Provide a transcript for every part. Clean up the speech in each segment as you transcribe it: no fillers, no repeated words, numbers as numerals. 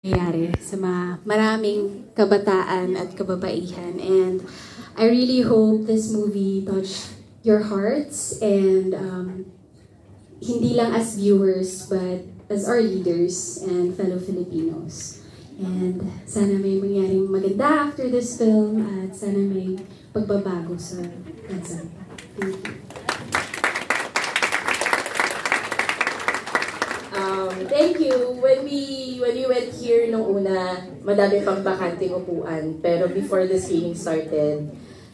nangyayari sa maraming kabataan at kababaihan. And I really hope this movie touched your hearts and hindi lang as viewers but as our leaders and fellow Filipinos. And sana may mangyaring maganda after this film at sana may pagbabago sa bansa. Thank you. Thank you. When we went here nung una, madami pang bakanting upuan. Pero before the screening started,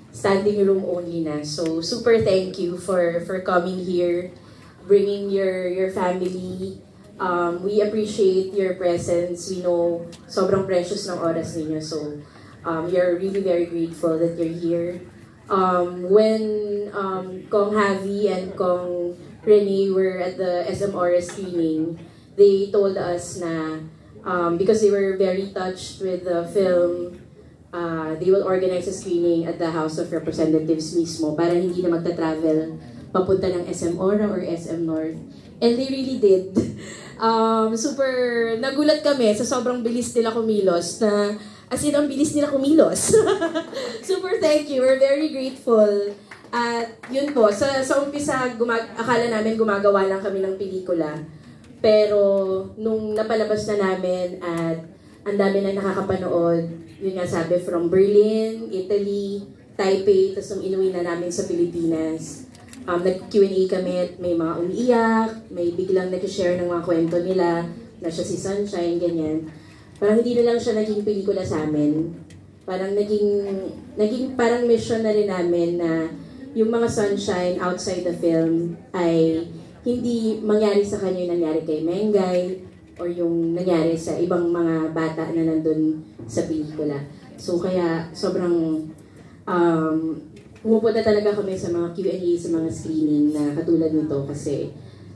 standing room only na. So super thank you for coming here, bringing your family. We appreciate your presence. We know sobrang precious ng oras ninyo. So you're really very grateful that you're here. When Kong Javi and Kong Rene were at the SMRS screening, they told us na because they were very touched with the film, they will organize a screening at the House of Representatives mismo para hindi na magta-travel papunta ng SM Ora or SM North. And they really did. Super nagulat kami sa sobrang bilis nila kumilos na as in ang bilis nila kumilos. Super thank you. We're very grateful. At yun po, sa umpisa akala namin gumagawa lang kami ng pelikula. Pero nung napalabas na namin at ang dami na nakakapanood, yun nga sabi, from Berlin, Italy, Taipei, tapos nung inuwi na namin sa Pilipinas, nag-Q&A kami at may mga umiiyak, may biglang nag-share ng mga kwento nila, na siya si Sunshine, ganyan. Parang hindi na lang siya naging pelikula sa amin. Parang naging parang mission na rin namin na yung mga Sunshine outside the film ay hindi mangyari sa kanya yung nangyari kay Mengay or yung nangyari sa ibang mga bata na nandun sa pelikula. So kaya sobrang pumupunta talaga kami sa mga Q&A, sa mga screening na katulad nito kasi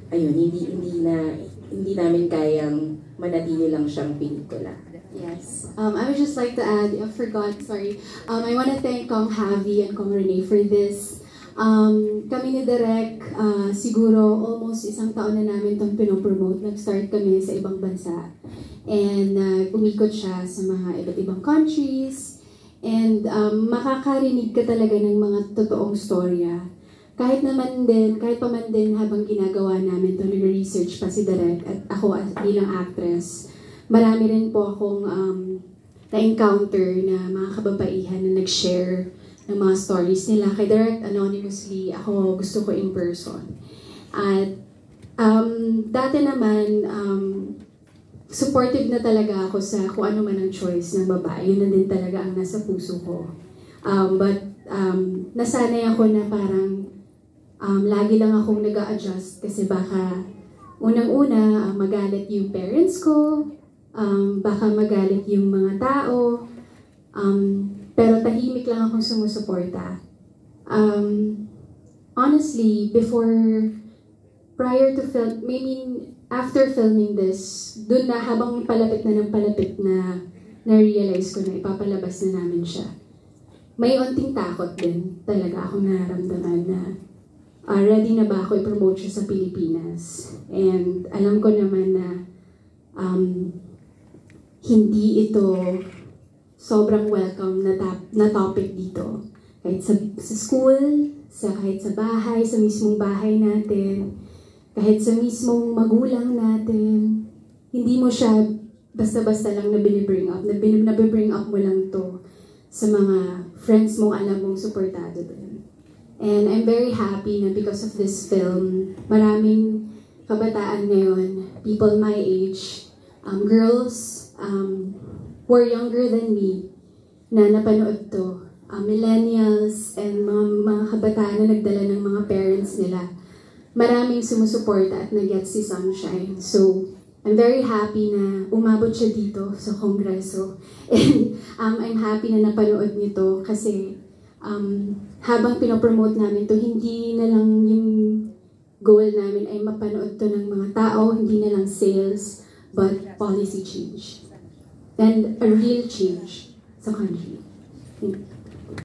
ayun, hindi namin kayang manatili lang siyang pelikula. Yes. I would just like to add, I forgot, sorry. I want to thank Kong Javi and Kong Rene for this. Kami ni Direk, siguro almost isang taon na namin itong pinopromote. Nag-start kami sa ibang bansa. And umikot siya sa mga iba't ibang countries. And makakarinig ka talaga ng mga totoong storya. Kahit pa man din habang ginagawa namin ito, nag-research pa si Direk at ako bilang actress, marami rin po akong na-encounter na mga kababaihan na nag-share ng mga stories nila. Kay Direct anonymously, ako gusto ko in person. At dati naman, supportive na talaga ako sa kung ano man ang choice ng babae. Yun na din talaga ang nasa puso ko. But nasanay ako na parang lagi lang akong nag-a-adjust kasi baka unang-una magalit yung parents ko, baka magalit yung mga tao, pero tahimik lang akong sumusuporta. Honestly, prior to film, after filming this, dun na habang palapit na na-realize ko na ipapalabas na namin siya. May onting takot din talaga akong nararamdaman na ready na ba ako i-promote siya sa Pilipinas. And alam ko naman na hindi ito sobrang welcome na topic dito. Kahit sa school, kahit sa bahay, sa mismong bahay natin, kahit sa mismong magulang natin, hindi mo siya basta-basta lang na binibring up. Nabibring up mo lang to sa mga friends mong alam mong supportado din. And I'm very happy na because of this film, maraming kabataan ngayon, people my age, girls, who are younger than me, na napanood to. Millennials and mga kabataan na nagdala ng mga parents nila. Maraming sumusuporta at nag-get si Sunshine. So, I'm very happy na umabot siya dito sa Kongreso. And I'm happy na napanood nito kasi habang pinopromote namin to, hindi na lang yung goal namin ay mapanood to ng mga tao, hindi na lang sales, but policy change. And a real change sa country.